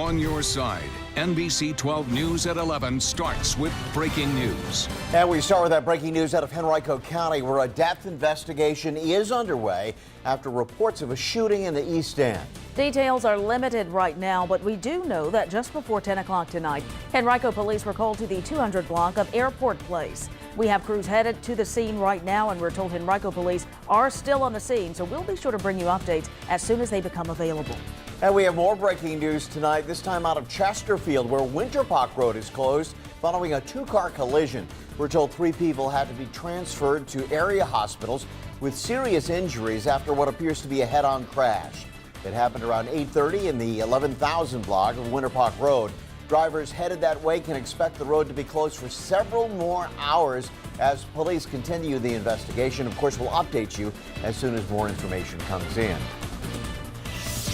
on your side. NBC 12 News at 11 starts with breaking news. And we start with that breaking news out of Henrico County, where a death investigation is underway after reports of a shooting in the East End. Details are limited right now, but we do know that just before 10 o'clock tonight, Henrico police were called to the 200 block of Airport Place. We have crews headed to the scene right now, and we're told Henrico police are still on the scene, so we'll be sure to bring you updates as soon as they become available. And we have more breaking news tonight, this time out of Chesterfield, where Winterpock Road is closed following a two-car collision. We're told 3 people had to be transferred to area hospitals with serious injuries after what appears to be a head-on crash. It happened around 8:30 in the 11,000 block of Winterpock Road. Drivers headed that way can expect the road to be closed for several more hours as police continue the investigation. Of course, we'll update you as soon as more information comes in.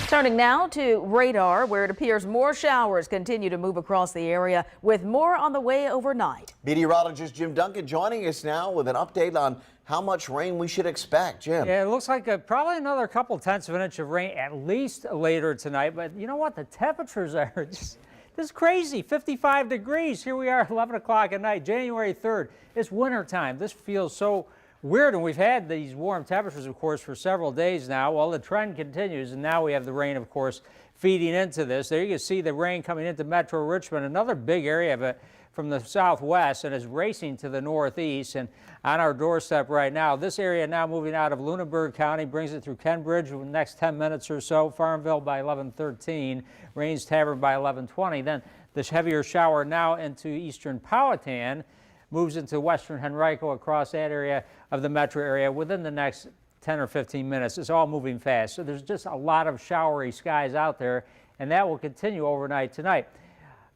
Turning now to radar, where it appears more showers continue to move across the area, with more on the way overnight. Meteorologist Jim Duncan joining us now with an update on how much rain we should expect. Jim. Yeah, it looks like probably another couple tenths of an inch of rain at least later tonight. But you know what? The temperatures are just this is crazy. 55 degrees. Here we are, 11 o'clock at night, January 3rd. It's winter time. This feels so weird, and we've had these warm temperatures, of course, for several days now. Well, the trend continues, and now we have the rain, of course, feeding into this. There you can see the rain coming into Metro Richmond, another big area of it from the southwest, and is racing to the northeast and on our doorstep right now. This area now moving out of Lunenburg County, brings it through Kenbridge in the next 10 minutes or so, Farmville by 11:13, Rains Tavern by 11:20. Then this heavier shower now into eastern Powhatan, moves into western Henrico across that area of the metro area within the next 10 or 15 minutes. It's all moving fast. So there's just a lot of showery skies out there, and that will continue overnight tonight.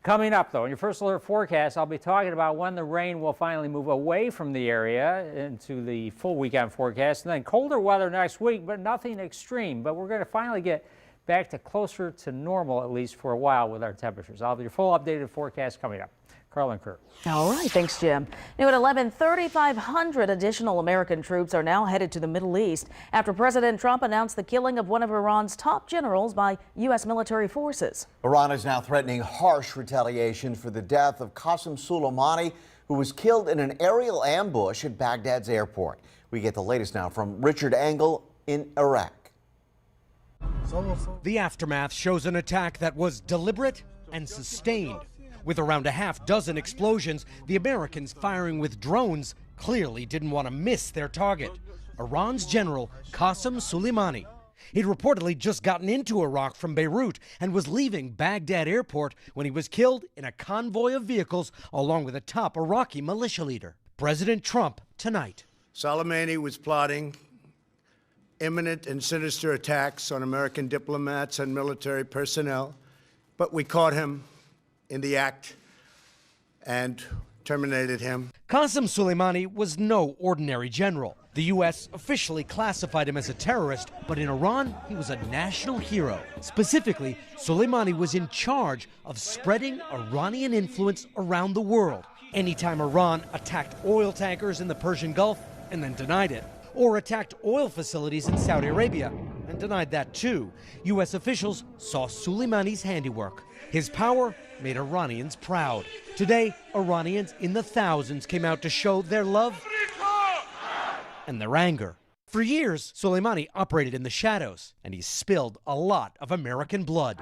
Coming up, though, in your first alert forecast, I'll be talking about when the rain will finally move away from the area into the full weekend forecast, and then colder weather next week, but nothing extreme. But we're going to finally get back to closer to normal, at least for a while, with our temperatures. I'll have your full updated forecast coming up. Carl and Kurt. All right, thanks, Jim. Now at 11, 3,500 additional American troops are now headed to the Middle East after President Trump announced the killing of one of Iran's top generals by U.S. military forces. Iran is now threatening harsh retaliation for the death of Qasem Soleimani, who was killed in an aerial ambush at Baghdad's airport. We get the latest now from Richard Engel in Iraq. The aftermath shows an attack that was deliberate and sustained. With around a half dozen explosions, the Americans firing with drones clearly didn't want to miss their target, Iran's general Qasem Soleimani. He'd reportedly just gotten into Iraq from Beirut and was leaving Baghdad airport when he was killed in a convoy of vehicles along with a top Iraqi militia leader. President Trump tonight. Soleimani was plotting imminent and sinister attacks on American diplomats and military personnel, but we caught him in the act and terminated him. Qasem Soleimani was no ordinary general. The U.S. officially classified him as a terrorist, but in Iran, he was a national hero. Specifically, Soleimani was in charge of spreading Iranian influence around the world. Anytime Iran attacked oil tankers in the Persian Gulf and then denied it, or attacked oil facilities in Saudi Arabia and denied that too, U.S. officials saw Soleimani's handiwork. His power made Iranians proud. Today, Iranians in the thousands came out to show their love and their anger. For years, Soleimani operated in the shadows, and he spilled a lot of American blood.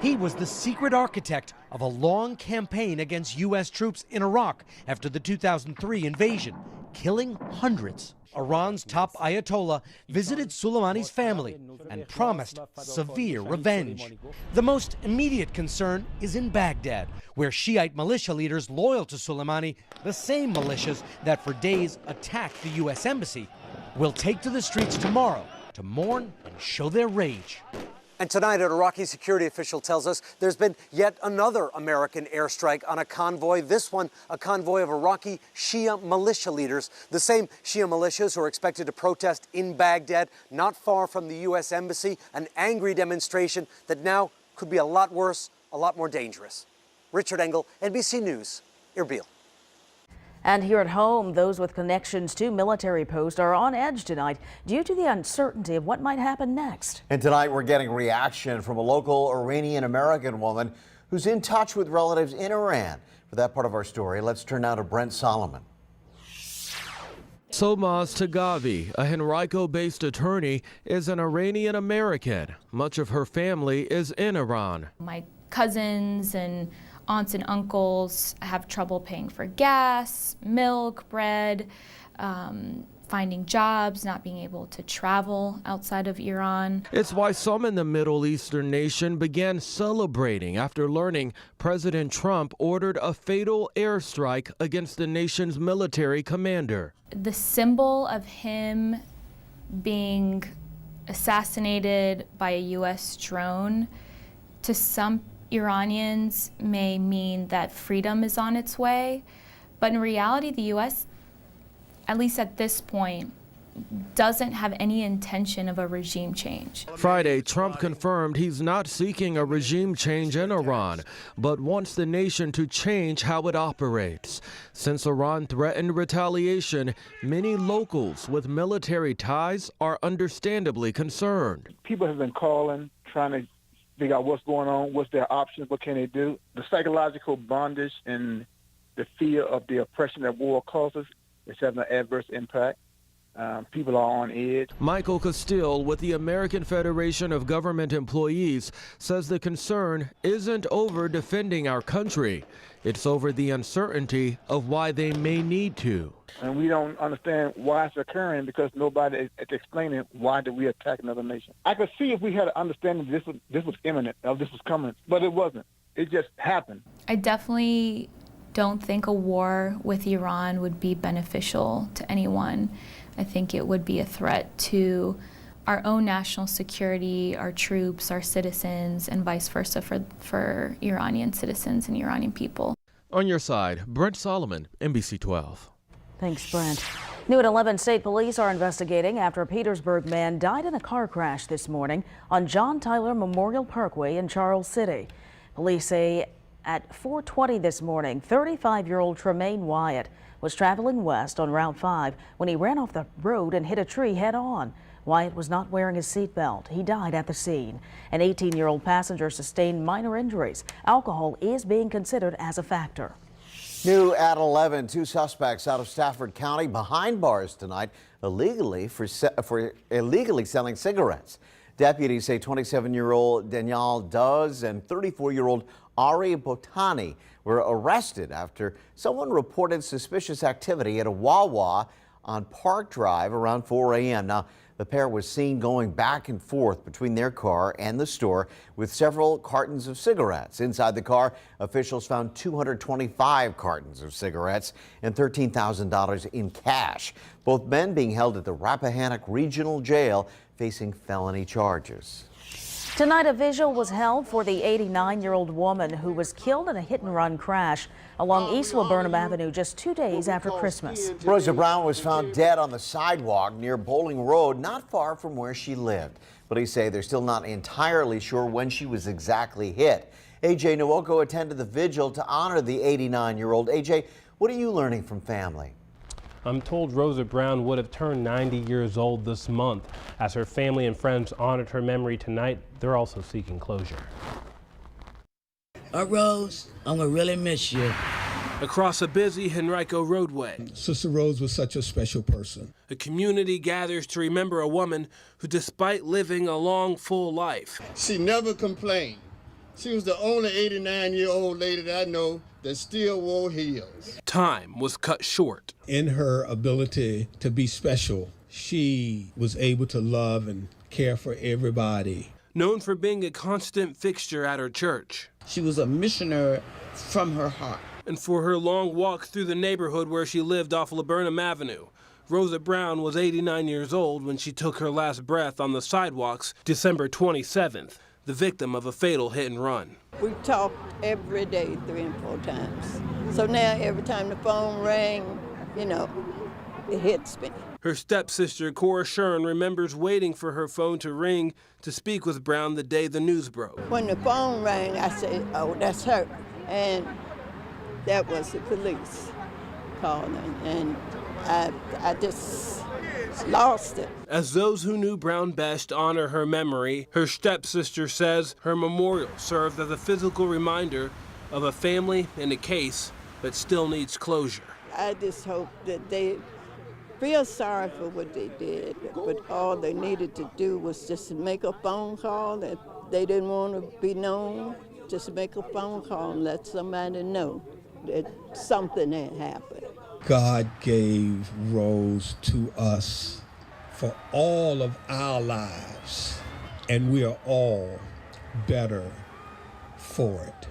He was the secret architect of a long campaign against U.S. troops in Iraq after the 2003 invasion, killing hundreds. Iran's top Ayatollah visited Soleimani's family and promised severe revenge. The most immediate concern is in Baghdad, where Shiite militia leaders loyal to Soleimani, the same militias that for days attacked the U.S. embassy, will take to the streets tomorrow to mourn and show their rage. And tonight, an Iraqi security official tells us there's been yet another American airstrike on a convoy, this one a convoy of Iraqi Shia militia leaders, the same Shia militias who are expected to protest in Baghdad, not far from the U.S. Embassy, an angry demonstration that now could be a lot worse, a lot more dangerous. Richard Engel, NBC News, Erbil. And here at home, those with connections to military posts are on edge tonight due to the uncertainty of what might happen next. And tonight we're getting reaction from a local Iranian-American woman who's in touch with relatives in Iran. For that part of our story, let's turn now to Brent Solomon. Solmaz Tagavi, a Henrico-based attorney, is an Iranian-American. Much of her family is in Iran. My cousins and aunts and uncles have trouble paying for gas, milk, bread, finding jobs, not being able to travel outside of Iran. It's why some in the Middle Eastern nation began celebrating after learning President Trump ordered a fatal airstrike against the nation's military commander. The symbol of him being assassinated by a U.S. drone to some Iranians may mean that freedom is on its way, but in reality, the U.S., at least at this point, doesn't have any intention of a regime change. Friday, Trump confirmed he's not seeking a regime change in Iran, but wants the nation to change how it operates. Since Iran threatened retaliation, many locals with military ties are understandably concerned. People have been calling, trying to figure out what's going on, what's their options, what can they do. The psychological bondage and the fear of the oppression that war causes is having an adverse impact. People are on edge. Michael Castile with the American Federation of Government Employees says the concern isn't over defending our country. It's over the uncertainty of why they may need to. And we don't understand why it's occurring because nobody is explaining why did we attack another nation. I could see if we had an understanding this was imminent, or this was coming, but it wasn't. It just happened. I definitely don't think a war with Iran would be beneficial to anyone. I think it would be a threat to our own national security, our troops, our citizens, and vice versa for Iranian citizens and Iranian people. On your side, Brent Solomon, NBC 12. Thanks, Brent. New at 11, state police are investigating after a Petersburg man died in a car crash this morning on John Tyler Memorial Parkway in Charles City. Police say at 4:20 this morning, 35-year-old Tremaine Wyatt was traveling west on Route 5 when he ran off the road and hit a tree head-on. Wyatt was not wearing his seatbelt. He died at the scene. An 18-year-old passenger sustained minor injuries. Alcohol is being considered as a factor. New at 11, two suspects out of Stafford County behind bars tonight illegally for illegally selling cigarettes. Deputies say 27-year-old Danielle Duz and 34-year-old Ari Botani were arrested after someone reported suspicious activity at a Wawa on Park Drive around 4 a.m. Now, the pair was seen going back and forth between their car and the store with several cartons of cigarettes. Inside the car, officials found 225 cartons of cigarettes and $13,000 in cash. Both men being held at the Rappahannock Regional Jail facing felony charges. Tonight, a vigil was held for the 89-year-old woman who was killed in a hit-and-run crash along East Laburnum Avenue just 2 days after Christmas. Rosa Brown was found dead on the sidewalk near Bowling Road, not far from where she lived. Police say they're still not entirely sure when she was exactly hit. AJ Nwoko attended the vigil to honor the 89-year-old. AJ, what are you learning from family? I'm told Rosa Brown would have turned 90 years old this month. As her family and friends honored her memory tonight, they're also seeking closure. Rose, I'm gonna really miss you. Across a busy Henrico roadway, Sister Rose was such a special person. a community gathers to remember a woman who, despite living a long, full life, She never complained. She was the only 89-year-old lady that I know that still wore heels. time was cut short. In her ability to be special, she was able to love and care for everybody. Known for being a constant fixture at her church, She was a missionary from her heart. and for her long walk through the neighborhood where she lived off Laburnum Avenue. Rosa Brown was 89 years old when she took her last breath on the sidewalks December 27th, the victim of a fatal hit and run. We talked every day 3 and 4 times. So now every time the phone rang, you know, it hits me. Her stepsister, Cora Shern, remembers waiting for her phone to ring to speak with Brown the day the news broke. When the phone rang, I said, oh, that's her. And that was the police. calling, and I just lost it. As those who knew Brown best honor her memory, her stepsister says her memorial served as a physical reminder of a family and a case that still needs closure. I just hope that they feel sorry for what they did, but all they needed to do was just make a phone call that they didn't want to be known. Just make a phone call and let somebody know that something had happened. God gave Rose to us for all of our lives, and we are all better for it.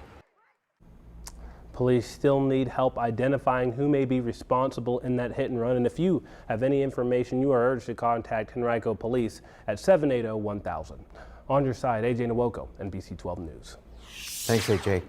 Police still need help identifying who may be responsible in that hit and run. And if you have any information, you are urged to contact Henrico Police at 780-1000. On your side, AJ Nwoko, NBC 12 News. Thanks, AJ.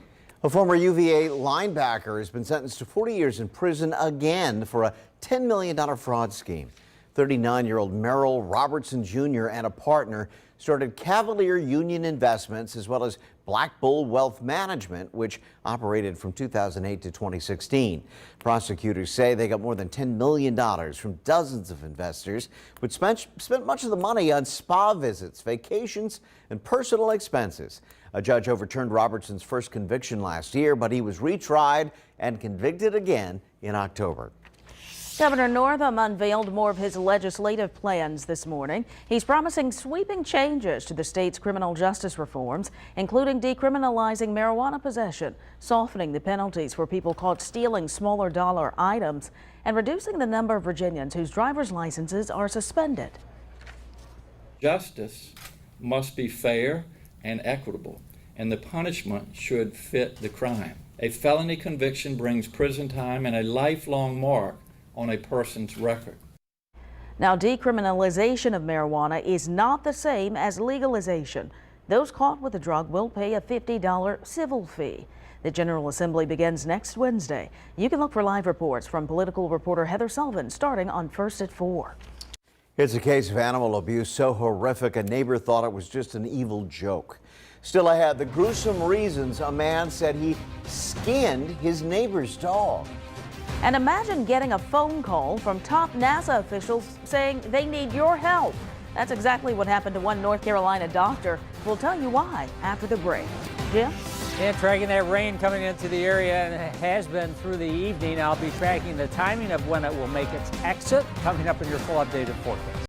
A former UVA linebacker has been sentenced to 40 years in prison again for a $10 million fraud scheme. 39-year-old Merrill Robertson Jr. and a partner started Cavalier Union Investments as well as Black Bull Wealth Management, which operated from 2008 to 2016. Prosecutors say they got more than $10 million from dozens of investors, which spent much of the money on spa visits, vacations, and personal expenses. A judge overturned Robertson's first conviction last year, but he was retried and convicted again in October. Governor Northam unveiled more of his legislative plans this morning. He's promising sweeping changes to the state's criminal justice reforms, including decriminalizing marijuana possession, softening the penalties for people caught stealing smaller dollar items, and reducing the number of Virginians whose driver's licenses are suspended. Justice must be fair and equitable, and the punishment should fit the crime. A felony conviction brings prison time and a lifelong mark on a person's record. Now, decriminalization of marijuana is not the same as legalization. Those caught with the drug will pay a $50 civil fee. The General Assembly begins next Wednesday. You can look for live reports from political reporter Heather Sullivan starting on First at 4. It's a case of animal abuse so horrific a neighbor thought it was just an evil joke. Still ahead, the gruesome reasons a man said he skinned his neighbor's dog. And imagine getting a phone call from top NASA officials saying they need your help. That's exactly what happened to one North Carolina doctor. We'll tell you why after the break. Jim? And tracking that rain coming into the area, and it has been through the evening. I'll be tracking the timing of when it will make its exit coming up in your full updated forecast.